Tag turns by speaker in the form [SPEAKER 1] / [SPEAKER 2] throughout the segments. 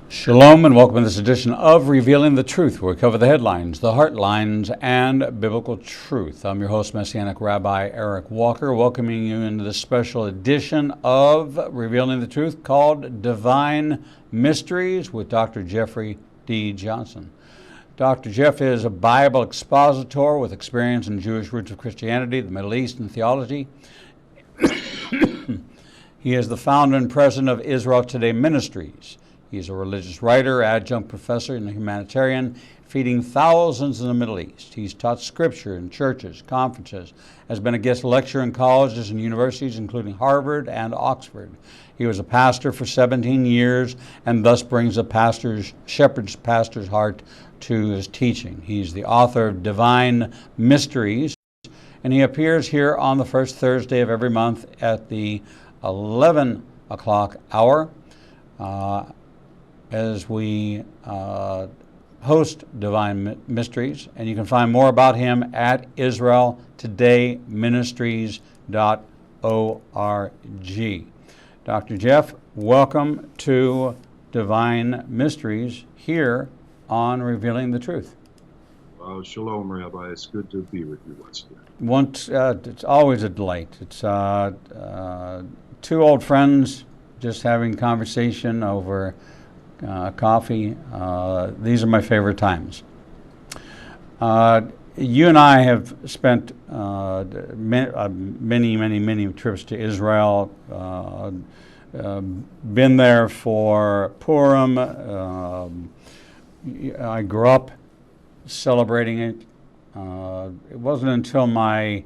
[SPEAKER 1] Shalom and welcome to this edition of Revealing the Truth, where we cover the headlines, the heart lines, and biblical truth. I'm your host, Messianic Rabbi Eric Walker, welcoming you into this special edition of Revealing the Truth called Divine Mysteries with Dr. Jeffrey D. Johnson. Dr. Jeff is a Bible expositor with experience in Jewish roots of Christianity, the Middle East, and theology. He is the founder and president of Israel Today Ministries. He's a religious writer, adjunct professor, and a humanitarian, feeding thousands in the Middle East. He's taught scripture in churches, conferences, has been a guest lecturer in colleges and universities, including Harvard and Oxford. He was a pastor for 17 years and thus brings a shepherd's pastor's heart to his teaching. He's the author of Divine Mysteries, and he appears here on the first Thursday of every month at the 11 o'clock hour. As we host Divine Mysteries, and you can find more about him at IsraelTodayMinistries.org. Dr. Jeff, welcome to Divine Mysteries here on Revealing the Truth.
[SPEAKER 2] Shalom, Rabbi. It's good to be with you once again.
[SPEAKER 1] It's always a delight. It's two old friends just having conversation over coffee. These are my favorite times. You and I have spent many trips to Israel, been there for Purim. I grew up celebrating it. It wasn't until my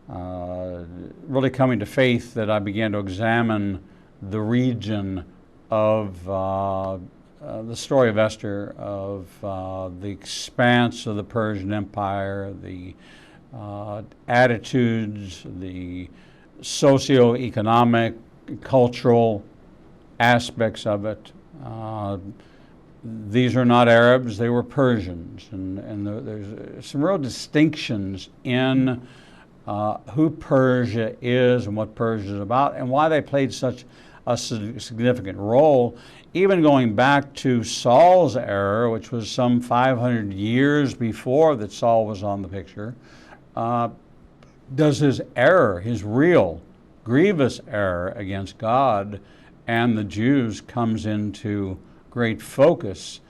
[SPEAKER 1] really coming to faith that I began to examine the region of the story of Esther, of the expanse of the Persian Empire, the attitudes, the socio-economic, cultural aspects of it. These are not Arabs, they were Persians. And there's some real distinctions in who Persia is and what Persia is about and why they played such a significant role, even going back to Saul's era, which was some 500 years before that Saul was on the picture. Does his error, his real grievous error against God and the Jews, comes into great focus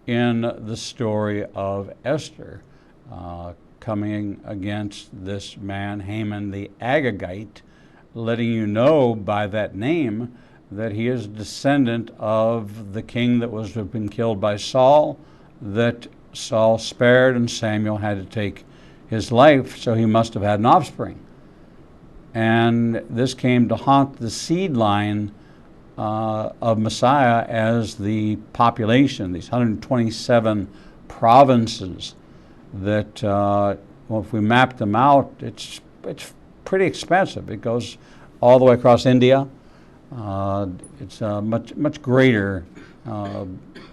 [SPEAKER 1] in the story of Esther, coming against this man, Haman the Agagite, letting you know by that name that he is a descendant of the king that was to have been killed by Saul, that Saul spared and Samuel had to take his life, so he must have had an offspring. And this came to haunt the seed line of Messiah as the population, these 127 provinces that, if we map them out, it's pretty expensive. It goes all the way across India. It's much greater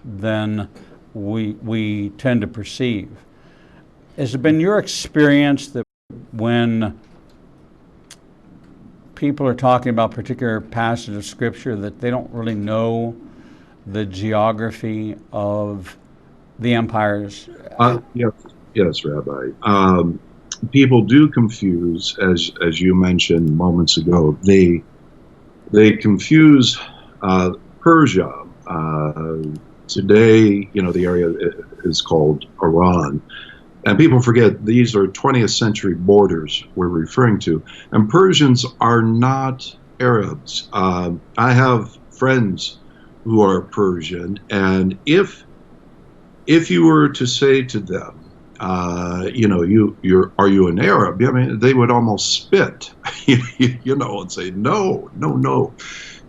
[SPEAKER 1] than we tend to perceive. Has it been your experience that when people are talking about particular passages of Scripture that they don't really know the geography of the empires?
[SPEAKER 2] Yes, Rabbi. People do confuse, as you mentioned moments ago, they confuse Persia. Today, the area is called Iran. And people forget these are 20th century borders we're referring to. And Persians are not Arabs. I have friends who are Persian, and if you were to say to them, are you an Arab? I mean, they would almost spit, and say, no.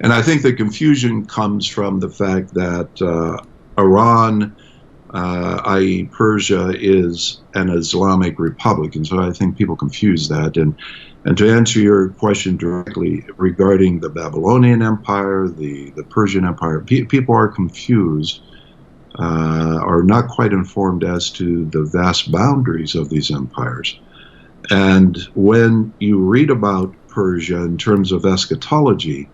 [SPEAKER 2] And I think the confusion comes from the fact that Iran, i.e. Persia, is an Islamic republic. And so I think people confuse that. And to answer your question directly regarding the Babylonian Empire, the Persian Empire, people are confused, are not quite informed as to the vast boundaries of these empires. And when you read about Persia in terms of eschatology,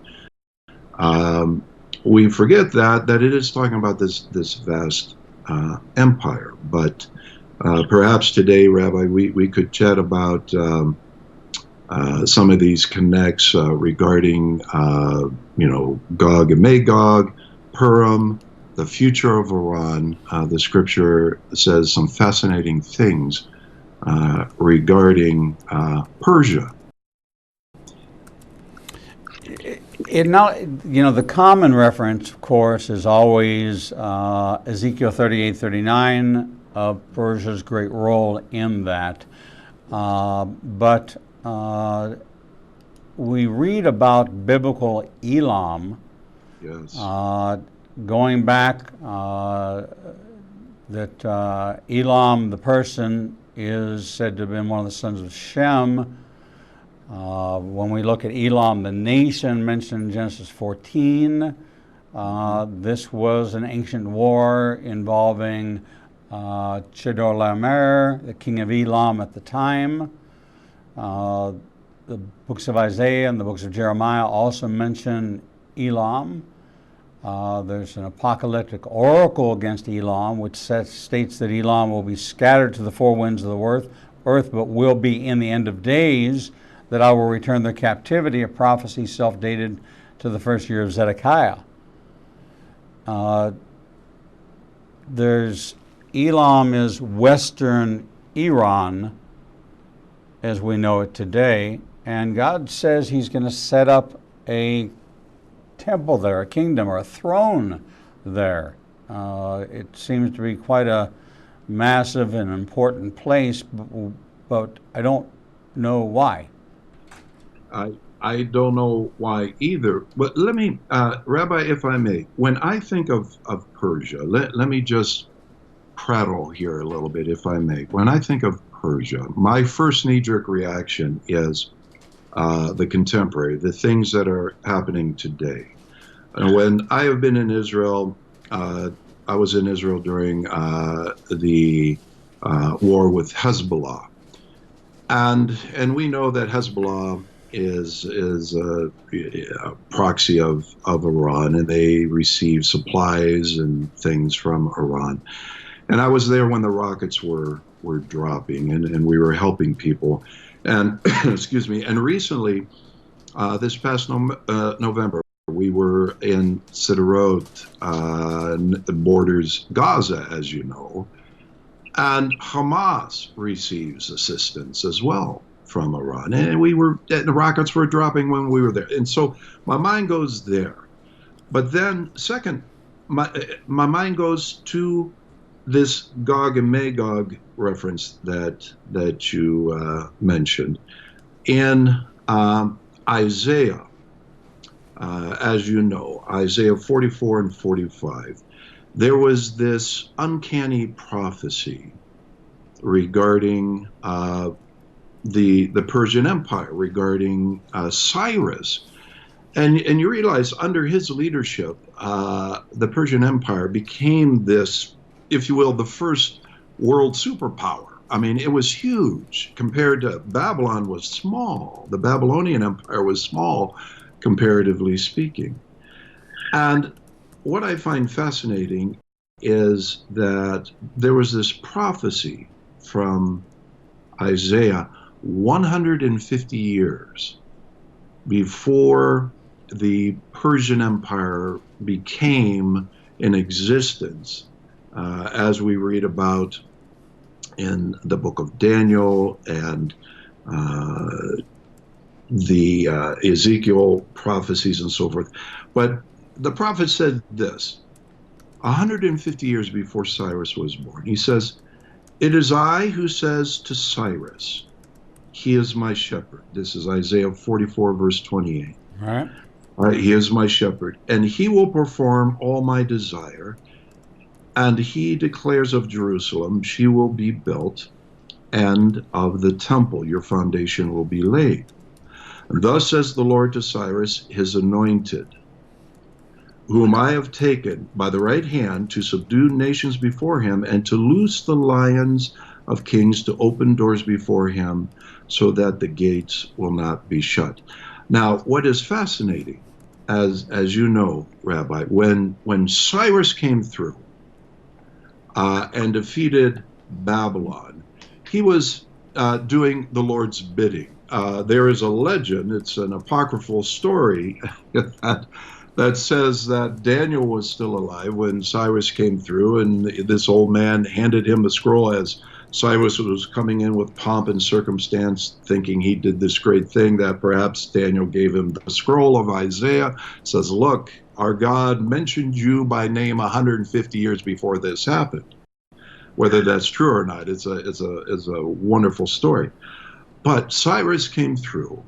[SPEAKER 2] we forget that it is talking about this vast empire. But perhaps today, Rabbi, we could chat about some of these connects regarding, Gog and Magog, Purim, the future of Iran. The scripture says some fascinating things regarding Persia.
[SPEAKER 1] The common reference, of course, is always Ezekiel 38:39 of Persia's great role in that. But we read about biblical Elam.
[SPEAKER 2] Yes.
[SPEAKER 1] Going back, that Elam, the person, is said to have been one of the sons of Shem. When we look at Elam, the nation mentioned in Genesis 14, this was an ancient war involving Chedorlaomer, the king of Elam at the time. The books of Isaiah and the books of Jeremiah also mention Elam. There's an apocalyptic oracle against Elam, which states that Elam will be scattered to the four winds of the earth, but will be in the end of days, that I will return their captivity, a prophecy self-dated to the first year of Zedekiah. Elam is Western Iran, as we know it today, and God says he's going to set up a temple there, a kingdom or a throne there. It seems to be quite a massive and important place, but I don't know why.
[SPEAKER 2] I don't know why either. But let me, Rabbi, if I may, when I think of Persia, let me just prattle here a little bit, if I may. When I think of Persia, my first knee-jerk reaction is the contemporary, the things that are happening today. When I have been in Israel, I was in Israel during the war with Hezbollah, and we know that Hezbollah is a proxy of Iran, and they receive supplies and things from Iran. And I was there when the rockets were dropping, and we were helping people. And excuse me. And recently, this past November, we were in Sderot, borders Gaza, as you know, and Hamas receives assistance as well from Iran, and the rockets were dropping when we were there, and so my mind goes there. But then, second, my mind goes to this Gog and Magog reference that you mentioned in Isaiah. As you know, Isaiah 44 and 45, there was this uncanny prophecy regarding the Persian Empire, regarding Cyrus. And you realize under his leadership, the Persian Empire became this, if you will, the first world superpower. I mean, it was huge compared to Babylon was small. The Babylonian Empire was small, comparatively speaking. And what I find fascinating is that there was this prophecy from Isaiah 150 years before the Persian Empire became in existence, as we read about in the book of Daniel and the Ezekiel prophecies and so forth. But the prophet said this 150 years before Cyrus was born. He says, "It is I who says to Cyrus, he is my shepherd." This is Isaiah 44, verse 28.
[SPEAKER 1] All
[SPEAKER 2] right, he is my shepherd, and he will perform all my desire. And he declares of Jerusalem, she will be built, and of the temple your foundation will be laid. And thus says the Lord to Cyrus, his anointed, whom I have taken by the right hand to subdue nations before him, and to loose the lions of kings, to open doors before him, so that the gates will not be shut. Now, what is fascinating as you know, Rabbi, when Cyrus came through and defeated Babylon, he was doing the Lord's bidding. There is a legend, it's an apocryphal story that says that Daniel was still alive when Cyrus came through, and this old man handed him the scroll as Cyrus was coming in with pomp and circumstance, thinking he did this great thing, that perhaps Daniel gave him the scroll of Isaiah. Says, look, our God mentioned you by name 150 years before this happened. Whether that's true or not, it's a wonderful story. But Cyrus came through,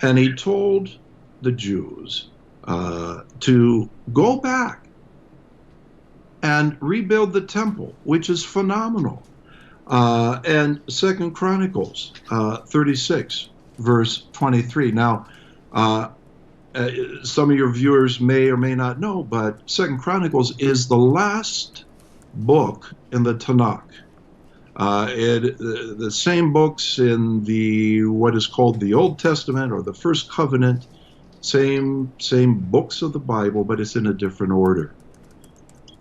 [SPEAKER 2] and he told the Jews to go back and rebuild the temple, which is phenomenal. And Second Chronicles 36, verse 23. Now, some of your viewers may or may not know, but Second Chronicles is the last book in the Tanakh. The same books in the what is called the Old Testament or the First Covenant, same books of the Bible, but it's in a different order.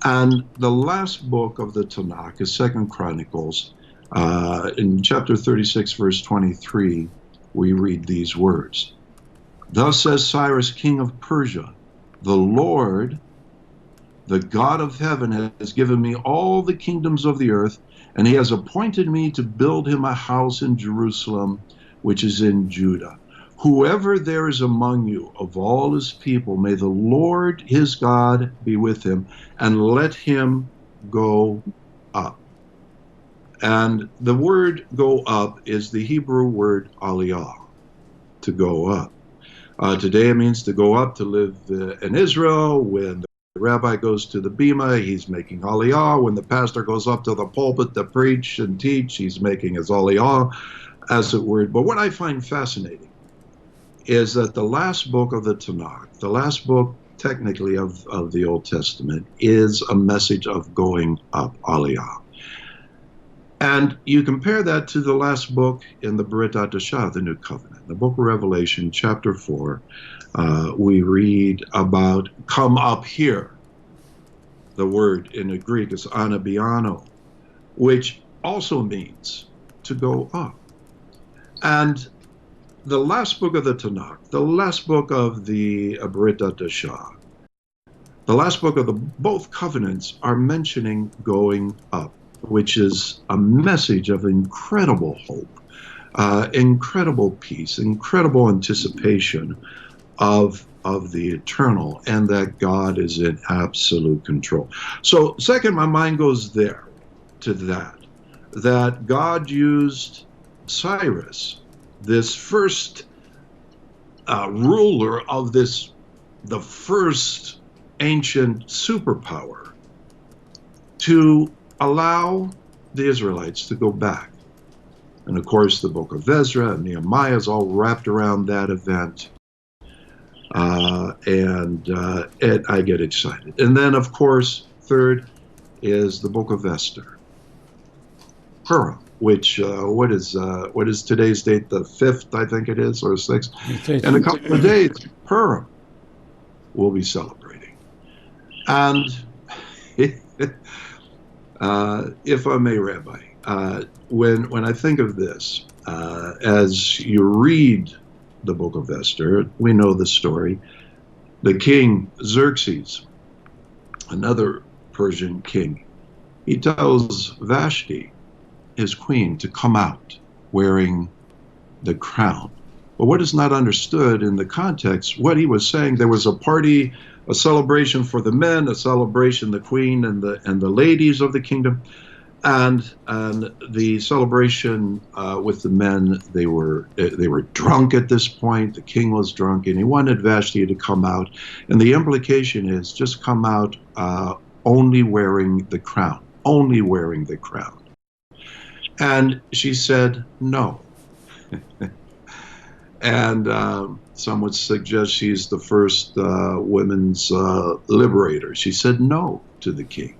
[SPEAKER 2] And the last book of the Tanakh is Second Chronicles. In chapter 36, verse 23, we read these words. Thus says Cyrus, king of Persia, the Lord, the God of heaven, has given me all the kingdoms of the earth, and he has appointed me to build him a house in Jerusalem, which is in Judah. Whoever there is among you of all his people, may the Lord his God be with him, and let him go up. And the word go up is the Hebrew word aliyah, to go up. Today it means to go up to live in Israel. When the rabbi goes to the bima, he's making aliyah. When the pastor goes up to the pulpit to preach and teach, he's making his aliyah, as it were. But what I find fascinating is that the last book of the Tanakh, the last book technically of the Old Testament, is a message of going up, aliyah. And you compare that to the last book in the Brit Hadashah, the New Covenant, the book of Revelation, chapter 4, we read about come up here. The word in the Greek is anabiano, which also means to go up. And the last book of the Tanakh, the last book of the Brit Hadashah, the last book of the both covenants are mentioning going up, which is a message of incredible hope, incredible peace, incredible anticipation of the eternal, and that God is in absolute control. So second, my mind goes there to that God used Cyrus, this first ruler of the first ancient superpower, to allow the Israelites to go back. And of course, the book of Ezra and Nehemiah is all wrapped around that event. And I get excited. And then, of course, third is the book of Esther, Purim, which what is today's date? The 5th, I think it is, or 6th. In a couple of days, Purim will be celebrating. And if I may, Rabbi, when I think of this, as you read the book of Esther, we know the story. The king Xerxes, another Persian king, he tells Vashti, his queen, to come out wearing the crown. But what is not understood in the context, what he was saying, there was a party, a celebration for the men, a celebration, the queen and the ladies of the kingdom, and the celebration with the men. They were drunk at this point. The king was drunk, and he wanted Vashti to come out. And the implication is just come out only wearing the crown, only wearing the crown. And she said no. And some would suggest she's the first women's liberator. She said no to the king.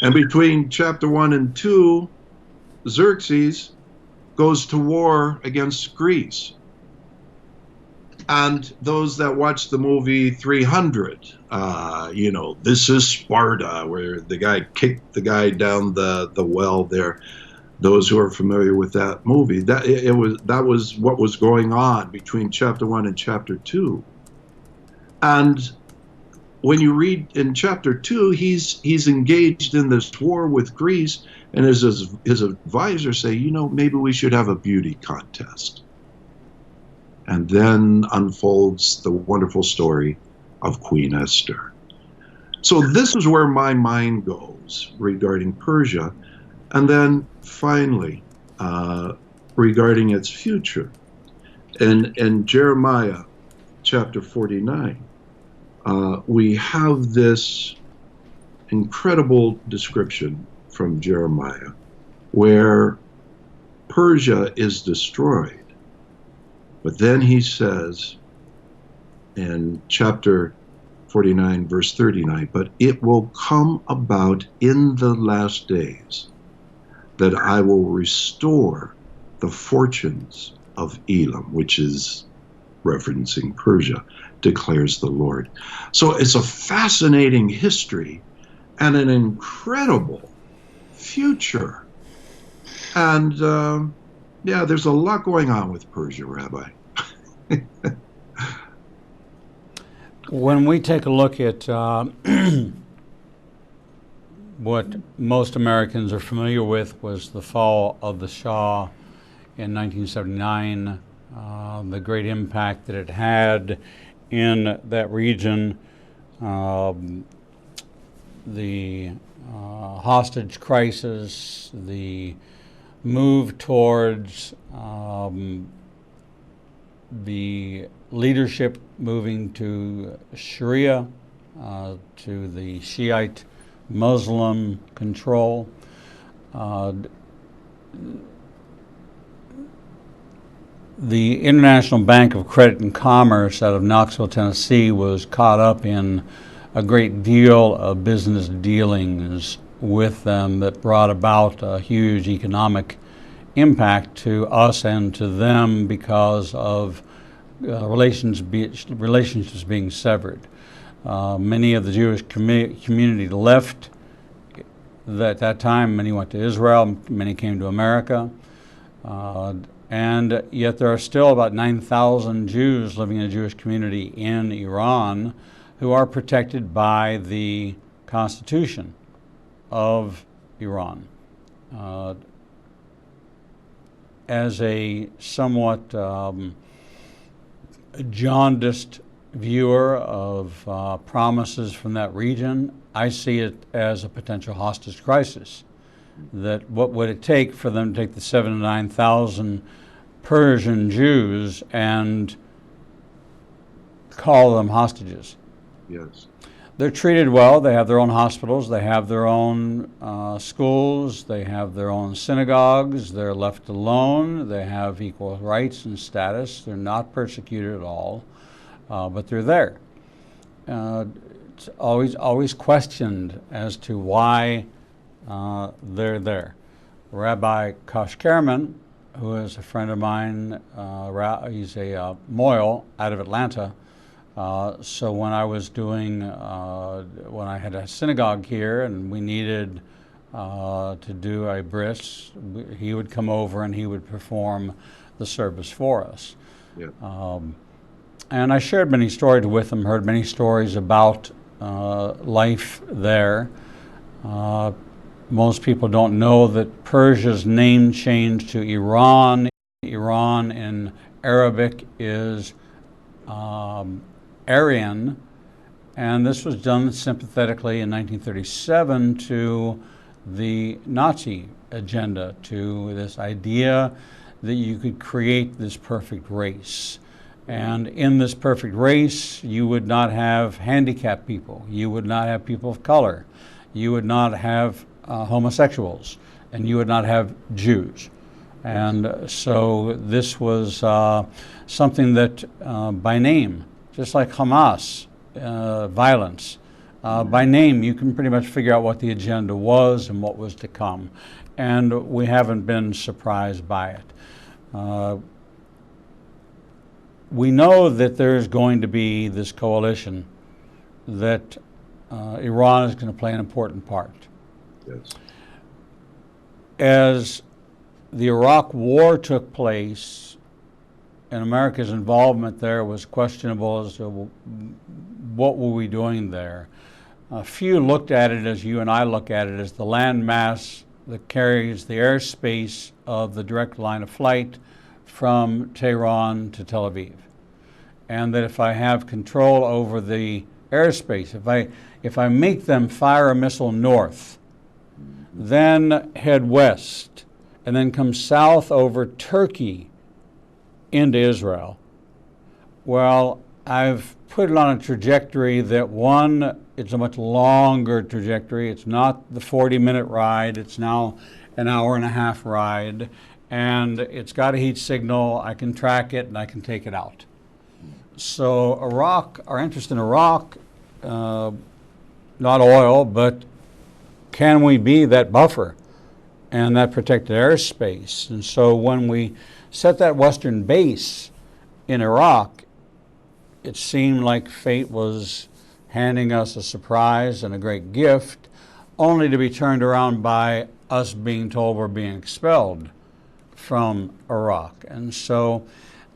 [SPEAKER 2] And between chapter 1 and 2, Xerxes goes to war against Greece. And those that watch the movie 300, this is Sparta, where the guy kicked the guy down the well there. Those who are familiar with that movie, that was what was going on between chapter 1 and chapter 2. And when you read in chapter 2, he's engaged in this war with Greece, and his advisors say, maybe we should have a beauty contest. And then unfolds the wonderful story of Queen Esther. So this is where my mind goes regarding Persia. And then finally, regarding its future. In Jeremiah chapter 49, we have this incredible description from Jeremiah where Persia is destroyed. But then he says in chapter 49, verse 39, but it will come about in the last days that I will restore the fortunes of Elam, which is referencing Persia, declares the Lord. So it's a fascinating history and an incredible future. And there's a lot going on with Persia, Rabbi.
[SPEAKER 1] When we take a look at what most Americans are familiar with was the fall of the Shah in 1979, the great impact that it had in that region, the hostage crisis, the move towards the leadership moving to Sharia, to the Shiite Muslim control. The International Bank of Credit and Commerce out of Knoxville, Tennessee was caught up in a great deal of business dealings with them that brought about a huge economic impact to us and to them because of relationships being severed. Many of the Jewish community left at that time. Many went to Israel, many came to America. And yet there are still about 9,000 Jews living in a Jewish community in Iran who are protected by the Constitution of Iran. As a somewhat jaundiced viewer of promises from that region, I see it as a potential hostage crisis. That what would it take for them to take the 7,000 to 9,000 Persian Jews and call them hostages?
[SPEAKER 2] Yes.
[SPEAKER 1] They're treated well. They have their own hospitals. They have their own schools. They have their own synagogues. They're left alone. They have equal rights and status. They're not persecuted at all, but they're there. It's always questioned as to why they're there. Rabbi Koshkerman, who is a friend of mine, he's a Moyle out of Atlanta. So when I was when I had a synagogue here and we needed to do a bris, he would come over and he would perform the service for us.
[SPEAKER 2] Yeah.
[SPEAKER 1] And I shared many stories with him, heard many stories about life there. Most people don't know that Persia's name change to Iran. Iran in Arabic is Aryan, and this was done sympathetically in 1937 to the Nazi agenda, to this idea that you could create this perfect race. And in this perfect race, you would not have handicapped people, you would not have people of color, you would not have homosexuals, and you would not have Jews. And so this was something that by name, just like Hamas, violence, by name you can pretty much figure out what the agenda was and what was to come. And we haven't been surprised by it. we know that there's going to be this coalition, that Iran is going to play an important part.
[SPEAKER 2] Yes.
[SPEAKER 1] As the Iraq War took place, and America's involvement there was questionable as to what were we doing there. A few looked at it as you and I look at it, as the landmass that carries the airspace of the direct line of flight from Tehran to Tel Aviv. And that if I have control over the airspace, if I make them fire a missile north, then head west, and then come south over Turkey into Israel, well, I've put it on a trajectory that, one, it's a much longer trajectory. It's not the 40-minute ride. It's now an hour-and-a-half ride, and it's got a heat signal. I can track it, and I can take it out. So Iraq, our interest in Iraq, not oil, but can we be that buffer and that protected airspace? And so when we set that western base in Iraq, it seemed like fate was handing us a surprise and a great gift, only to be turned around by us being told we're being expelled from Iraq. And so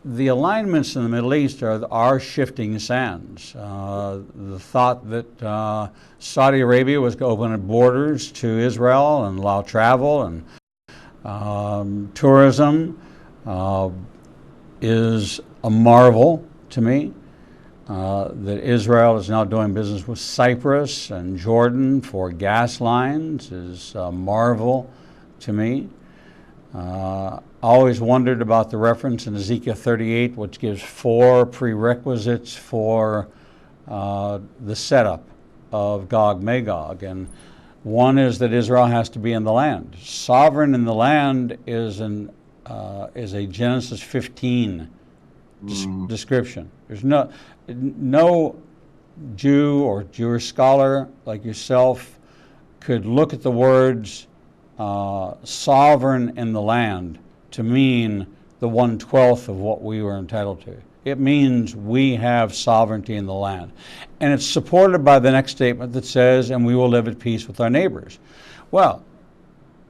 [SPEAKER 1] the alignments in the Middle East are shifting sands. The thought that Saudi Arabia was going to open borders to Israel and allow travel and tourism is a marvel to me. That Israel is now doing business with Cyprus and Jordan for gas lines is a marvel to me. Always wondered about the reference in Ezekiel 38, which gives 4 prerequisites for the setup of Gog-Magog. And one is that Israel has to be in the land. Sovereign in the land is a Genesis 15 description. There's no Jew or Jewish scholar like yourself could look at the words sovereign in the land to mean the 1/12 of what we were entitled to. It means we have sovereignty in the land. And it's supported by the next statement that says, and we will live at peace with our neighbors. Well,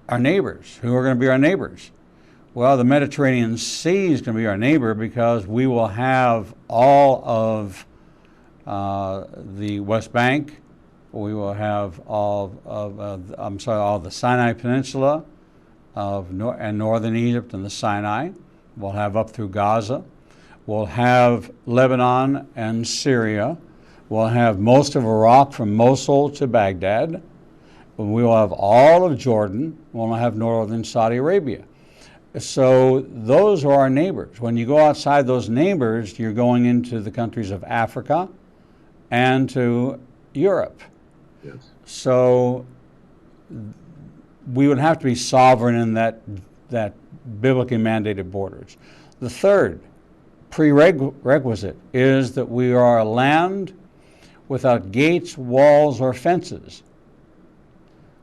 [SPEAKER 1] our neighbors, who are going to be our neighbors? Well, the Mediterranean Sea is going to be our neighbor, because we will have all of the West Bank. We will have all the Sinai Peninsula and northern Egypt and the Sinai. We'll have up through Gaza. We'll have Lebanon and Syria. We'll have most of Iraq from Mosul to Baghdad. We will have all of Jordan. We'll have northern Saudi Arabia. So those are our neighbors. When you go outside those neighbors, you're going into the countries of Africa and to Europe.
[SPEAKER 2] Yes.
[SPEAKER 1] So we would have to be sovereign in that biblically mandated borders. The third prerequisite is that we are a land without gates, walls, or fences.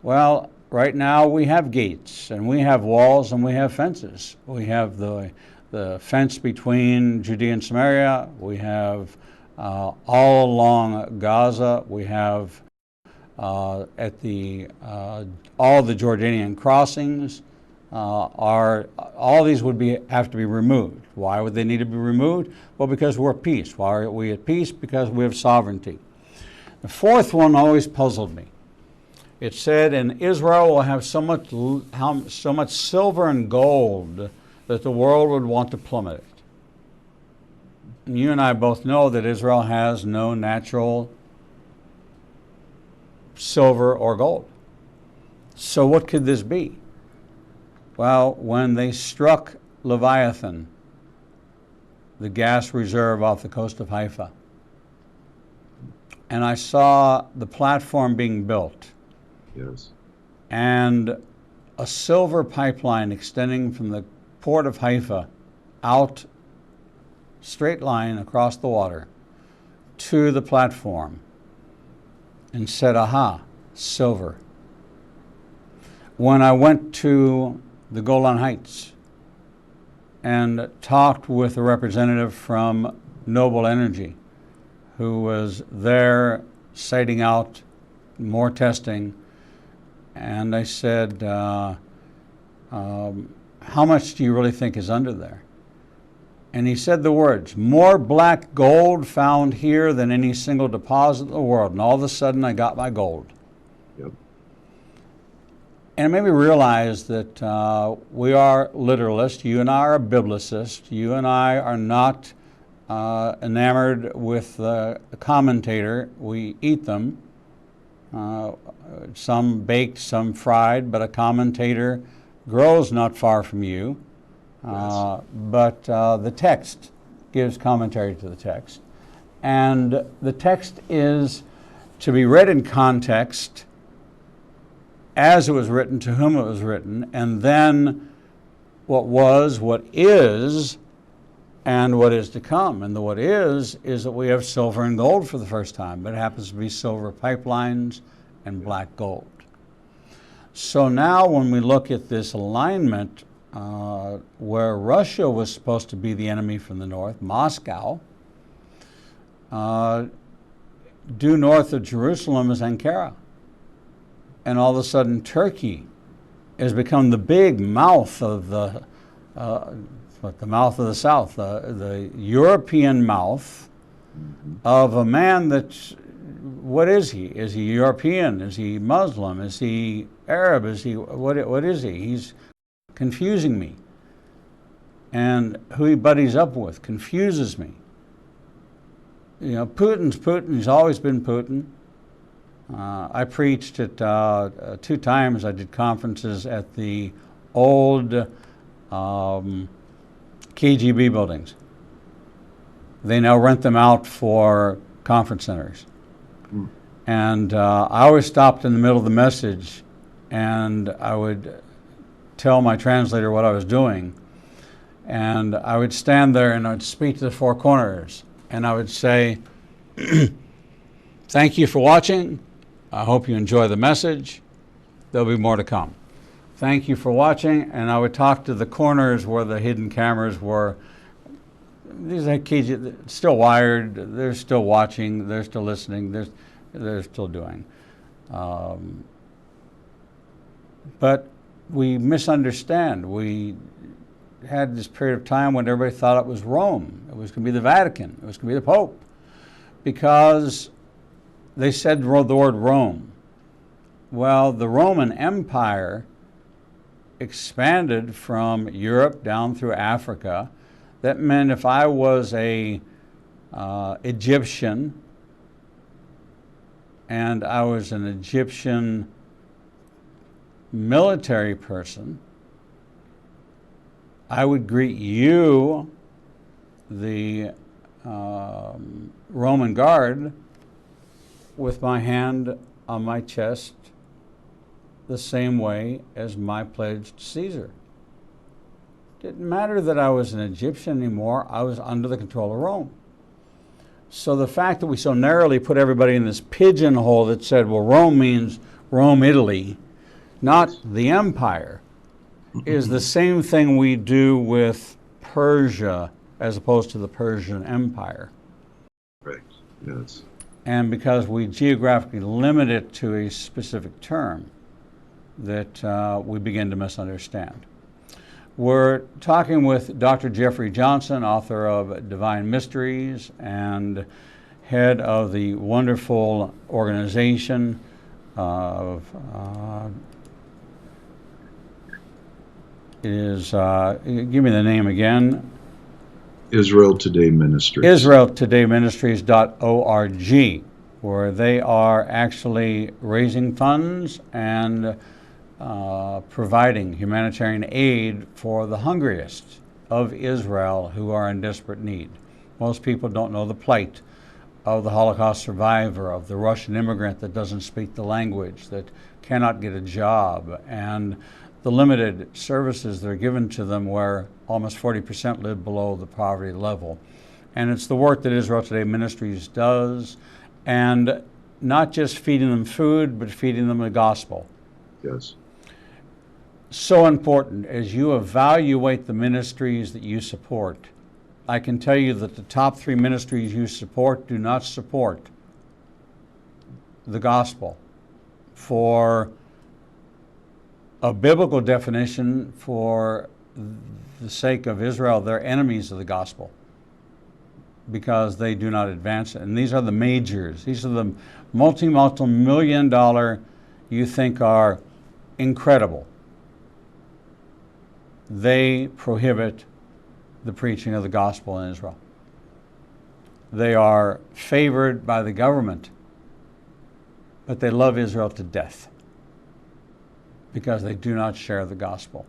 [SPEAKER 1] Well, right now we have gates, and we have walls, and we have fences. We have the fence between Judea and Samaria. We have all along Gaza. We have at the all the Jordanian crossings. All these would have to be removed. Why would they need to be removed? Well, because we're at peace. Why are we at peace? Because we have sovereignty. The fourth one always puzzled me. It said, and Israel will have so much silver and gold that the world would want to plummet it. And you and I both know that Israel has no natural silver or gold. So what could this be? Well, when they struck Leviathan, the gas reserve off the coast of Haifa, and I saw the platform being built,
[SPEAKER 2] Yes.
[SPEAKER 1] and a silver pipeline extending from the port of Haifa out, straight line across the water, to the platform, and said, aha, silver. When I went to the Golan Heights and talked with a representative from Noble Energy who was there siting out more testing. And I said, how much do you really think is under there? And he said the words, more black gold found here than any single deposit in the world. And all of a sudden, I got my gold.
[SPEAKER 2] Yep.
[SPEAKER 1] And it made me realize that we are literalists. You and I are biblicists. You and I are not enamored with the commentator. We eat them. Some baked, some fried, but a commentator grows not far from you. But the text gives commentary to the text. And the text is to be read in context, as it was written, to whom it was written, and then what was, what is, and what is to come. And the what is that we have silver and gold for the first time, but it happens to be silver pipelines and black gold. So now when we look at this alignment, where Russia was supposed to be the enemy from the north, Moscow, due north of Jerusalem is Ankara. And all of a sudden Turkey has become the big mouth of the mouth of the south, the European mouth of a man that's, what is he? Is he European? Is he Muslim? Is he Arab? Is he, what is he? He's confusing me. And who he buddies up with confuses me. You know, Putin's Putin. He's always been Putin. I preached at 2 times. I did conferences at the old KGB buildings. They now rent them out for conference centers. And I always stopped in the middle of the message, and I would tell my translator what I was doing. And I would stand there and I'd speak to the 4 corners. And I would say, thank you for watching. I hope you enjoy the message. There'll be more to come. Thank you for watching. And I would talk to the corners where the hidden cameras were. These are kids still wired. They're still watching. They're still listening. They're still doing. But we misunderstand. We had this period of time when everybody thought it was Rome. It was going to be the Vatican. It was going to be the Pope. Because they said the word Rome. Well, the Roman Empire expanded from Europe down through Africa. That meant if I was a Egyptian and I was an Egyptian military person, I would greet you, the Roman guard, with my hand on my chest the same way as my pledge to Caesar. Didn't matter that I was an Egyptian anymore. I was under the control of Rome. So the fact that we so narrowly put everybody in this pigeonhole that said, well, Rome means Rome, Italy, not the empire, is the same thing we do with Persia as opposed to the Persian Empire.
[SPEAKER 2] Right, yes.
[SPEAKER 1] And because we geographically limit it to a specific term, that we begin to misunderstand. We're talking with Dr. Jeffrey Johnson, author of Divine Mysteries and head of the wonderful organization of give me the name again.
[SPEAKER 2] Israel Today Ministries.
[SPEAKER 1] IsraelTodayMinistries.org, where they are actually raising funds and providing humanitarian aid for the hungriest of Israel who are in desperate need. Most people don't know the plight of the Holocaust survivor, of the Russian immigrant that doesn't speak the language, that cannot get a job, and the limited services that are given to them where almost 40% live below the poverty level. And it's the work that Israel Today Ministries does, and not just feeding them food, but feeding them the gospel.
[SPEAKER 2] Yes.
[SPEAKER 1] so important as you evaluate the ministries that you support. I can tell you that the top 3 ministries you support do not support the gospel. For a biblical definition, for the sake of Israel, they're enemies of the gospel because they do not advance it. And these are the majors. These are the multi-million dollar you think are incredible. They prohibit the preaching of the gospel in Israel. They are favored by the government, but they love Israel to death because they do not share the gospel.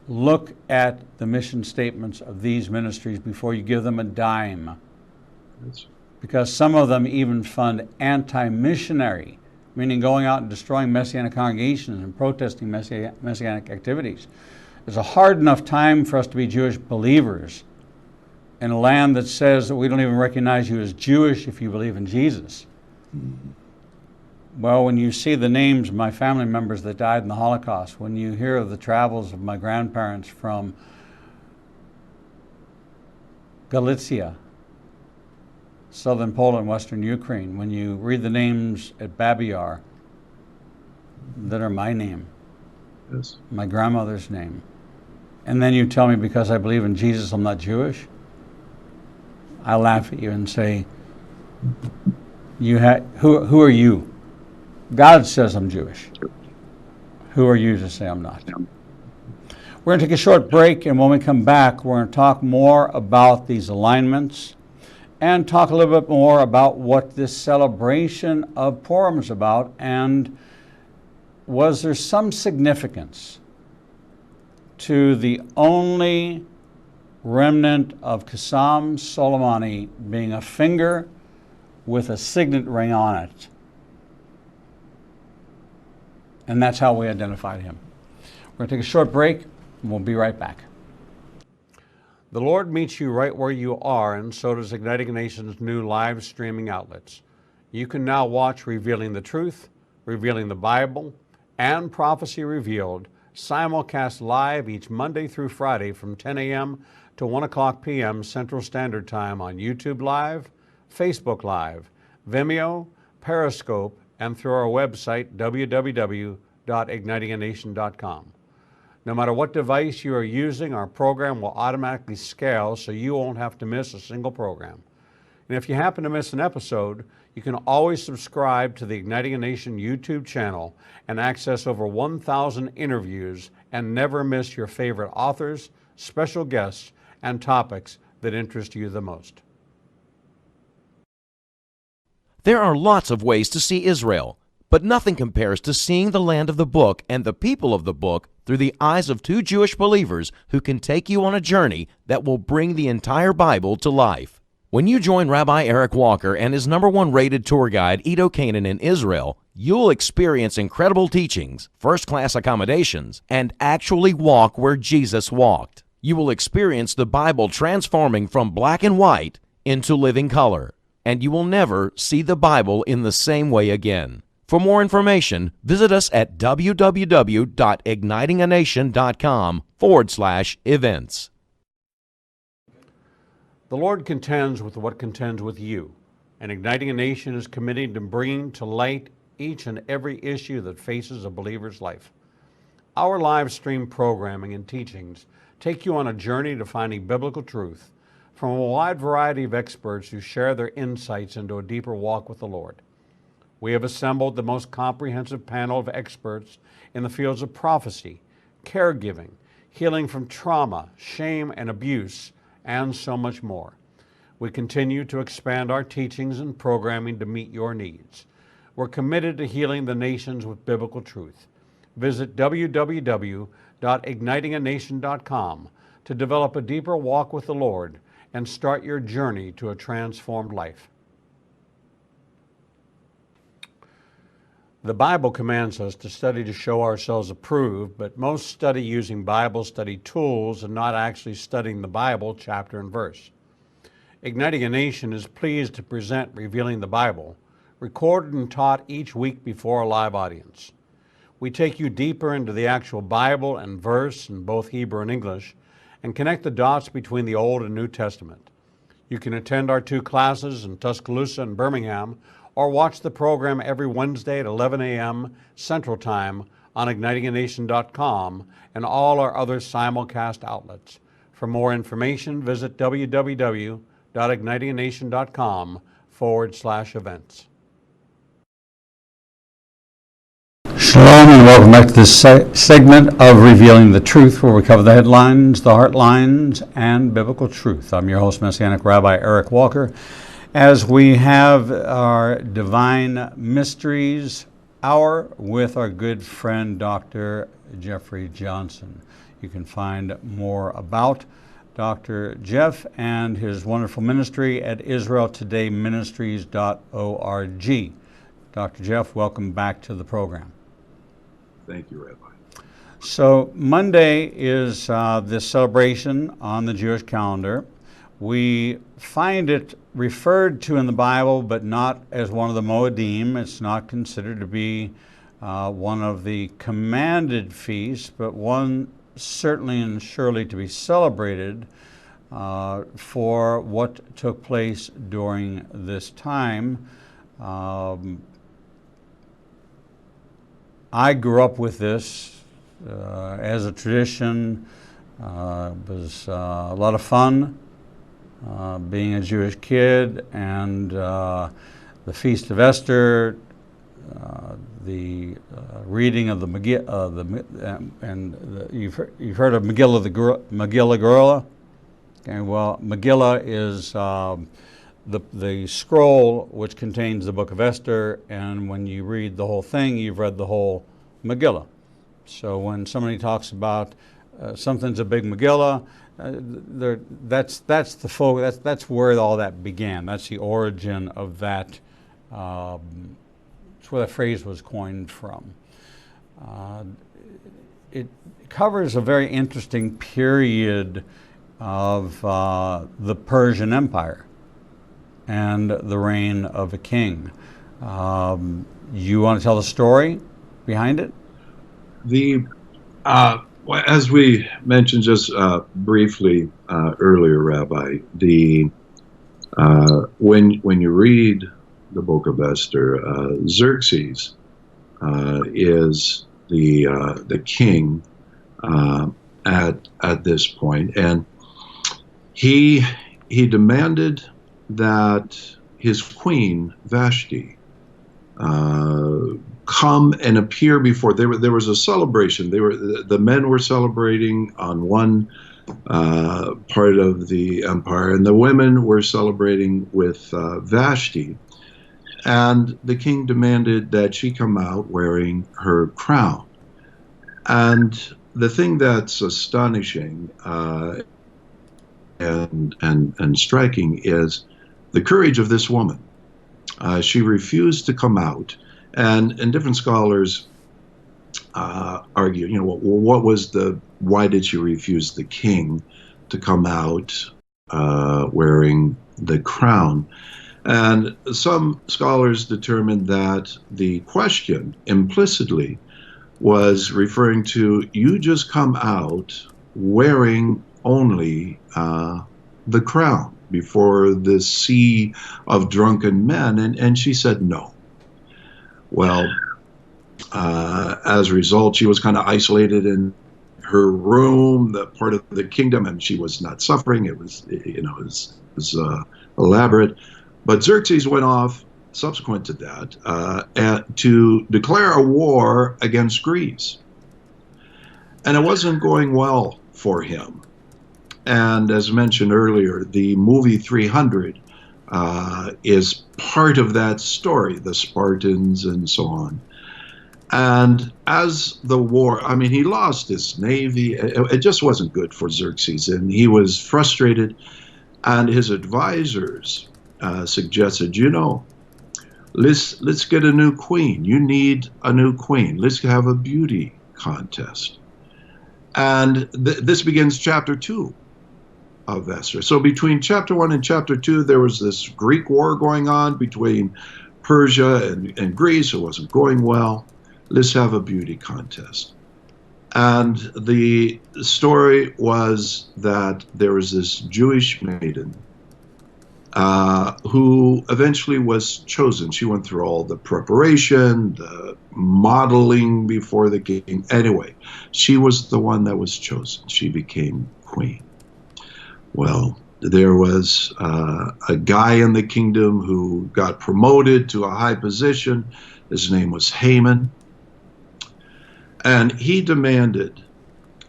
[SPEAKER 1] Look at the mission statements of these ministries before you give them a dime, because some of them even fund anti-missionary, meaning going out and destroying Messianic congregations and protesting Messianic activities. There's a hard enough time for us to be Jewish believers in a land that says that we don't even recognize you as Jewish if you believe in Jesus. Well, when you see the names of my family members that died in the Holocaust, when you hear of the travels of my grandparents from Galicia, southern Poland, western Ukraine, when you read the names at Babi Yar that are my name,
[SPEAKER 2] Yes.
[SPEAKER 1] my grandmother's name, and then you tell me because I believe in Jesus I'm not Jewish, I laugh at you and say, who are you? God says I'm Jewish. Who are you to say I'm not? We're going to take a short break, and when we come back, we're going to talk more about these alignments and talk a little bit more about what this celebration of Purim is about, and was there some significance to the only remnant of Qassam Soleimani being a finger with a signet ring on it? And that's how we identified him. We're going to take a short break, and we'll be right back. The Lord meets you right where you are, and so does Igniting a Nation's new live streaming outlets. You can now watch Revealing the Truth, Revealing the Bible, and Prophecy Revealed simulcast live each Monday through Friday from 10 a.m. to 1 o'clock p.m. Central Standard Time on YouTube Live, Facebook Live, Vimeo, Periscope, and through our website, www.ignitinganation.com. No matter what device you are using, our program will automatically scale so you won't have to miss a single program. And if you happen to miss an episode, you can always subscribe to the Igniting a Nation YouTube channel and access over 1,000 interviews and never miss your favorite authors, special guests, and topics that interest you the most.
[SPEAKER 3] There are lots of ways to see Israel, but nothing compares to seeing the land of the book and the people of the book through the eyes of 2 Jewish believers who can take you on a journey that will bring the entire Bible to life. When you join Rabbi Eric Walker and his #1 rated tour guide, Edo Canaan, in Israel, you'll experience incredible teachings, first-class accommodations, and actually walk where Jesus walked. You will experience the Bible transforming from black and white into living color, and you will never see the Bible in the same way again. For more information, visit us at www.ignitinganation.com/events.
[SPEAKER 1] The Lord contends with what contends with you, and Igniting a Nation is committed to bringing to light each and every issue that faces a believer's life. Our live stream programming and teachings take you on a journey to finding biblical truth from a wide variety of experts who share their insights into a deeper walk with the Lord. We have assembled the most comprehensive panel of experts in the fields of prophecy, caregiving, healing from trauma, shame, and abuse, and so much more. We continue to expand our teachings and programming to meet your needs. We're committed to healing the nations with biblical truth. Visit www.ignitinganation.com to develop a deeper walk with the Lord and start your journey to a transformed life. The Bible commands us to study to show ourselves approved, but most study using Bible study tools and not actually studying the Bible chapter and verse. Igniting a Nation is pleased to present Revealing the Bible, recorded and taught each week before a live audience. We take you deeper into the actual Bible and verse in both Hebrew and English and connect the dots between the Old and New Testament. You can attend our 2 classes in Tuscaloosa and Birmingham, or watch the program every Wednesday at 11 a.m. Central Time on ignitinganation.com and all our other simulcast outlets. For more information, visit www.ignitinganation.com/events. Shalom and welcome back to this segment of Revealing the Truth, where we cover the headlines, the heart lines, and biblical truth. I'm your host, Messianic Rabbi Eric Walker, as we have our Divine Mysteries Hour with our good friend, Dr. Jeffrey Johnson. You can find more about Dr. Jeff and his wonderful ministry at israeltodayministries.org. Dr. Jeff, welcome back to the program.
[SPEAKER 2] Thank you, Rabbi.
[SPEAKER 1] So Monday is this celebration on the Jewish calendar. We find it referred to in the Bible, but not as one of the Moedim. It's not considered to be one of the commanded feasts, but one certainly and surely to be celebrated for what took place during this time. I grew up with this as a tradition. It was a lot of fun being a Jewish kid, and the Feast of Esther, the reading of the Megillah, you've heard of Megillah Gorilla. Okay, well, Megillah is the scroll which contains the book of Esther, and when you read the whole thing, you've read the whole Megillah. So when somebody talks about something's a big Megillah, that's where all that began. That's the origin of that. That's where that phrase was coined from. It covers a very interesting period of the Persian Empire and the reign of a king. You want to tell the story behind it?
[SPEAKER 2] As we mentioned just briefly earlier, Rabbi, when you read the book of Esther, Xerxes is the king at this point, and he demanded that his queen Vashti come and appear before. There was a celebration. The men were celebrating on one part of the empire, and the women were celebrating with Vashti. And the king demanded that she come out wearing her crown. And the thing that's astonishing and striking is the courage of this woman. She refused to come out, and different scholars argue, why did she refuse the king to come out wearing the crown? And some scholars determined that the question implicitly was referring to, you just come out wearing only the crown before the sea of drunken men, and she said no. Well, as a result, she was kind of isolated in her room, the part of the kingdom, and she was not suffering. It was, elaborate. But Xerxes went off subsequent to that to declare a war against Greece. And it wasn't going well for him. And as mentioned earlier, the movie 300 is part of that story, the Spartans and so on. And as the war, he lost his navy. It just wasn't good for Xerxes, and he was frustrated. And his advisors suggested, let's get a new queen. You need a new queen. Let's have a beauty contest. And this begins chapter 2 of Esther. So between chapter 1 and chapter 2, there was this Greek war going on between Persia and Greece. It wasn't going well. let's have a beauty contest. And the story was that there was this Jewish maiden who eventually was chosen. She went through all the preparation, the modeling before the king. Anyway, she was the one that was chosen. She became queen. Well, there was a guy in the kingdom who got promoted to a high position. His name was Haman. And he demanded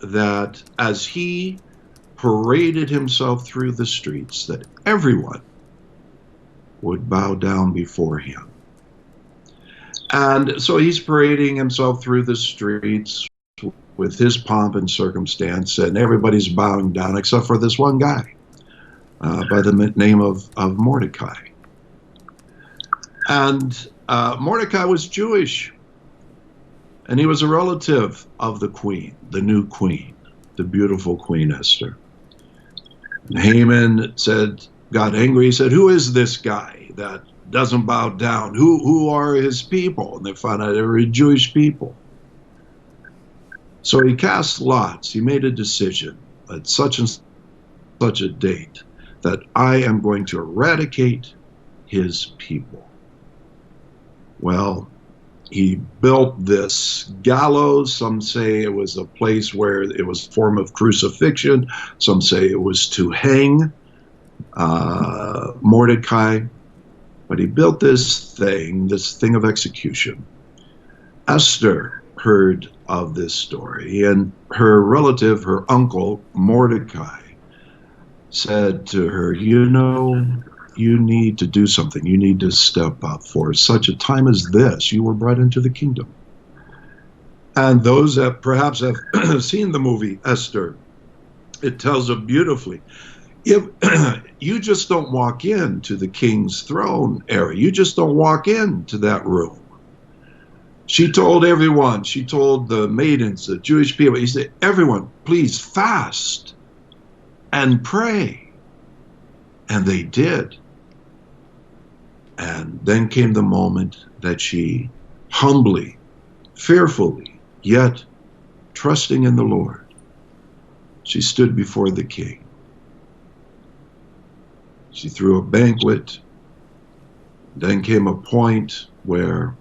[SPEAKER 2] that as he paraded himself through the streets, that everyone would bow down before him. And so he's parading himself through the streets with his pomp and circumstance, and everybody's bowing down except for this one guy by the name of Mordecai. And Mordecai was Jewish, and he was a relative of the queen, the new queen, the beautiful Queen Esther. And Haman got angry. He said, "Who is this guy that doesn't bow down? Who are his people?" And they found out they were Jewish people. So he cast lots. He made a decision at such and such a date that I am going to eradicate his people. Well, he built this gallows. Some say it was a place where it was a form of crucifixion. Some say it was to hang Mordecai. But he built this thing of execution. Esther heard of this story, and her relative, her uncle, Mordecai, said to her, "You know, you need to do something. You need to step up. For such a time as this, you were brought into the kingdom." And those that perhaps have seen the movie Esther, it tells it beautifully. If you just don't walk into the king's throne area, you just don't walk into that room. She told everyone, she told the maidens, the Jewish people, he said, "Everyone, please fast and pray." And they did. And then came the moment that she humbly, fearfully, yet trusting in the Lord, she stood before the king. She threw a banquet. Then came a point where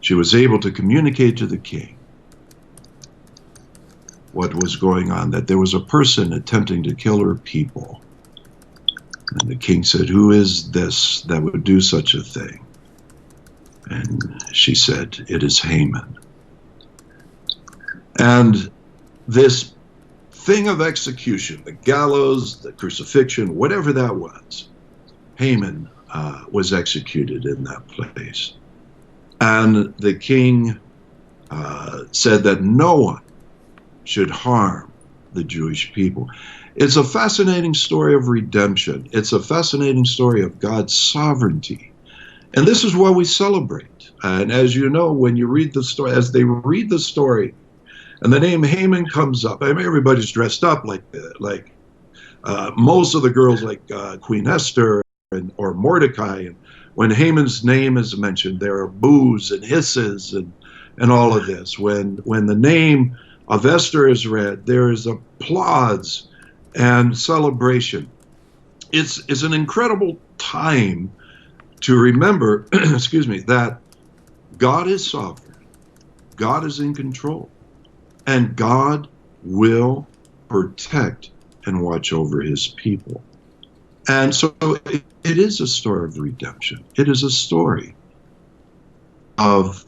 [SPEAKER 2] she was able to communicate to the king what was going on, that there was a person attempting to kill her people. And the king said, "Who is this that would do such a thing?" And she said, "It is Haman." And this thing of execution, the gallows, the crucifixion, whatever that was, Haman was executed in that place. And the king said that no one should harm the Jewish people. It's a fascinating story of redemption. It's a fascinating story of God's sovereignty. And this is what we celebrate. And as you know, when you read the story, as they read the story, and the name Haman comes up, I mean, everybody's dressed up like most of the girls, like Queen Esther or Mordecai. And when Haman's name is mentioned, there are boos and hisses and all of this. When the name of Esther is read, there is applause and celebration. It's an incredible time to remember, excuse me, that God is sovereign, God is in control, and God will protect and watch over his people. And so it is a story of redemption. It is a story of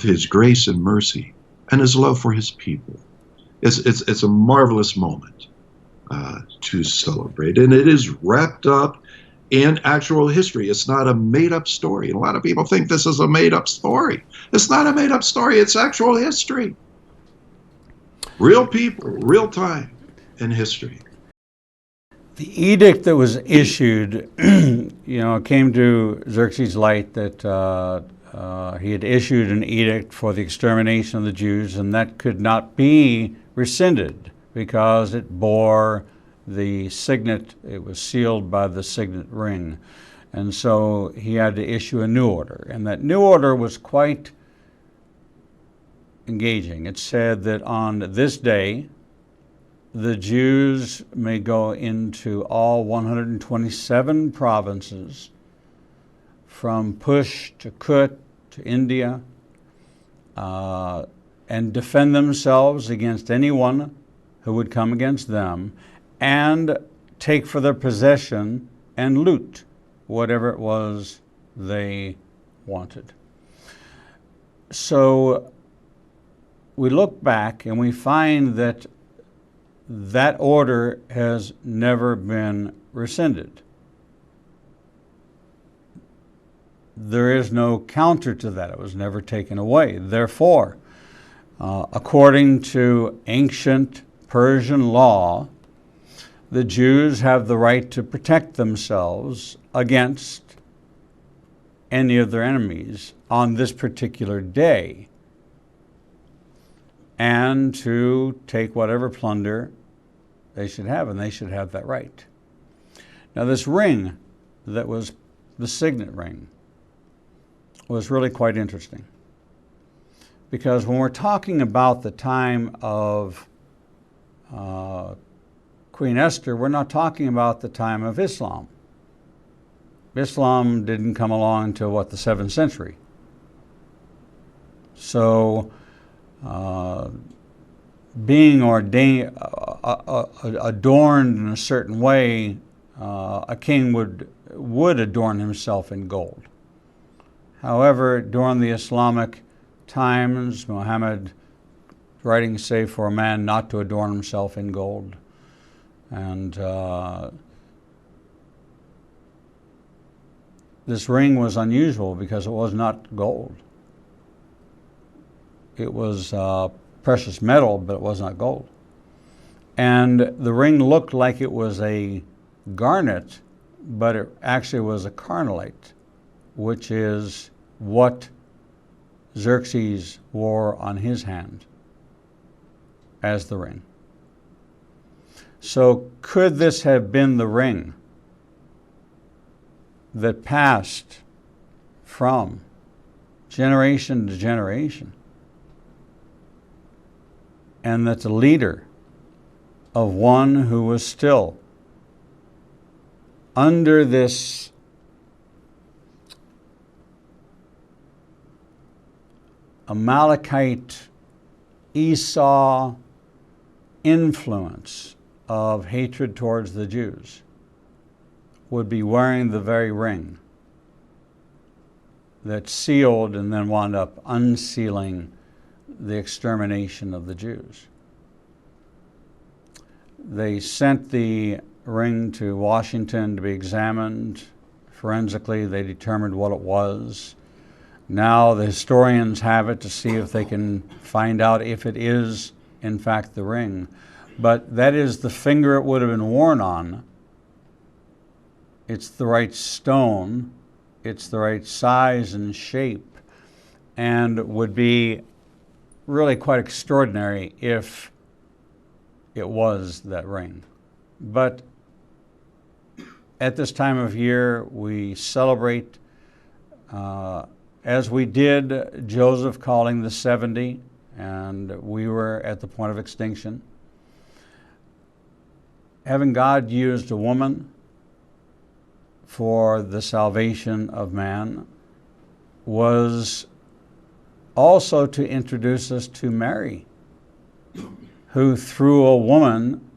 [SPEAKER 2] his grace and mercy and his love for his people. It's a marvelous moment to celebrate. And it is wrapped up in actual history. It's not a made-up story. And a lot of people think this is a made-up story. It's not a made-up story. It's actual history. Real people, real time in history.
[SPEAKER 1] The edict that was issued, came to Xerxes' light that he had issued an edict for the extermination of the Jews, and that could not be rescinded because it bore the signet. It was sealed by the signet ring. And so he had to issue a new order. And that new order was quite engaging. It's said that on this day, the Jews may go into all 127 provinces, from Push to Kut to India, and defend themselves against anyone who would come against them, and take for their possession and loot whatever it was they wanted. So we look back and we find that that order has never been rescinded. There is no counter to that. It was never taken away. Therefore, according to ancient Persian law, the Jews have the right to protect themselves against any of their enemies on this particular day, and to take whatever plunder they should have, and they should have that right. Now, this ring that was the signet ring was really quite interesting, because when we're talking about the time of Queen Esther, we're not talking about the time of Islam. Islam didn't come along until, what, the 7th century. So being ordained, adorned in a certain way, a king would adorn himself in gold. However, during the Islamic times, Muhammad writings say for a man not to adorn himself in gold. And this ring was unusual because it was not gold. It was precious metal, but it was not gold. And the ring looked like it was a garnet, but it actually was a carnallite, which is what Xerxes wore on his hand as the ring. So could this have been the ring that passed from generation to generation, and that's a leader of one who was still under this Amalekite Esau influence of hatred towards the Jews, would be wearing the very ring that sealed and then wound up unsealing the extermination of the Jews. They sent the ring to Washington to be examined forensically. They determined what it was. Now the historians have it to see if they can find out if it is in fact the ring. But that is the finger it would have been worn on. It's the right stone, it's the right size and shape, and would be really quite extraordinary if it was that ring. But at this time of year, we celebrate, as we did Joseph calling the 70, and we were at the point of extinction. Having God used a woman for the salvation of man was also to introduce us to Mary, who through a woman,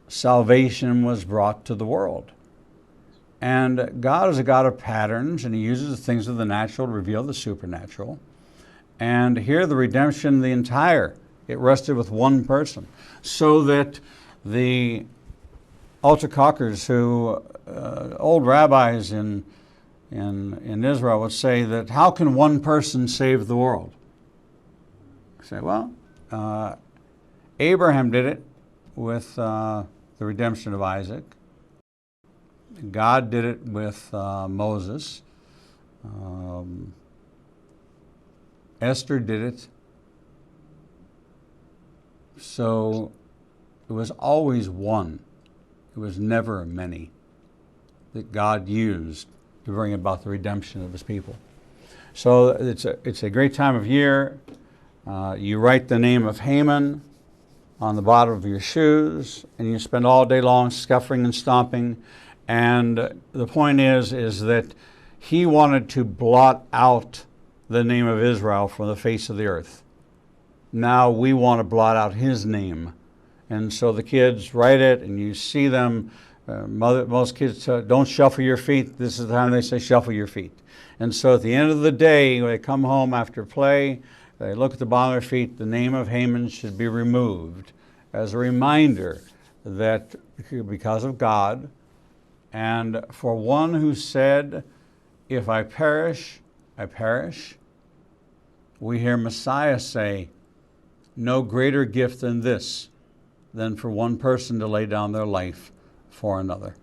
[SPEAKER 1] salvation was brought to the world. And God is a God of patterns, and He uses the things of the natural to reveal the supernatural. And here the redemption, it rested with one person, so that the Altacockers, who old rabbis in Israel would say that how can one person save the world? Say, well, Abraham did it with the redemption of Isaac. God did it with Moses. Esther did it. So it was always one. It was never many that God used to bring about the redemption of His people. So it's a great time of year. You write the name of Haman on the bottom of your shoes, and you spend all day long scuffling and stomping. And the point is that he wanted to blot out the name of Israel from the face of the earth. Now we want to blot out his name. And so the kids write it, and you see them. Most kids don't shuffle your feet. This is the time they say shuffle your feet. And so at the end of the day, when they come home after play, they look at the bottom of their feet. The name of Haman should be removed as a reminder that because of God, and for one who said, if I perish, I perish, we hear Messiah say, no greater gift than this, than for one person to lay down their life for another.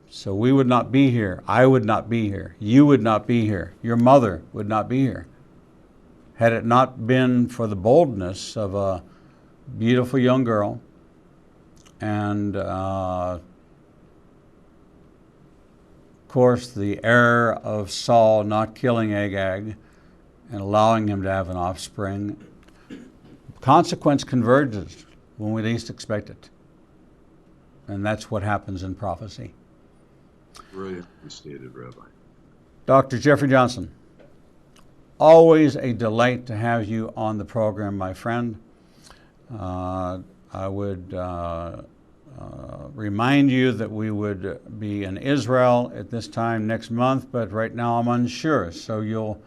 [SPEAKER 1] So we would not be here. I would not be here. You would not be here. Your mother would not be here had it not been for the boldness of a beautiful young girl and, of course, the error of Saul not killing Agag and allowing him to have an offspring. Consequence converges when we least expect it. And that's what happens in prophecy.
[SPEAKER 2] Brilliantly stated, Rabbi.
[SPEAKER 1] Dr. Jeffrey Johnson, always a delight to have you on the program, my friend. I would remind you that we would be in Israel at this time next month, but right now I'm unsure. So you'll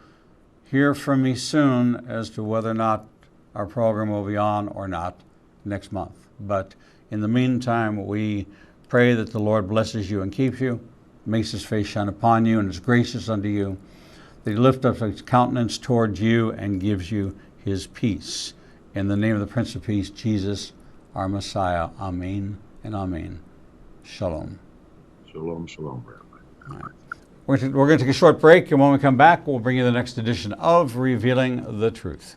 [SPEAKER 1] hear from me soon as to whether or not our program will be on or not next month. But in the meantime, we pray that the Lord blesses you and keeps you, makes his face shine upon you and is gracious unto you, that he lifts up his countenance towards you and gives you his peace. In the name of the Prince of Peace, Jesus, our Messiah. Amen and amen. Shalom.
[SPEAKER 2] Shalom, shalom, Rabbi.
[SPEAKER 1] Right. We're going to take a short break, and when we come back, we'll bring you the next edition of Revealing the Truth.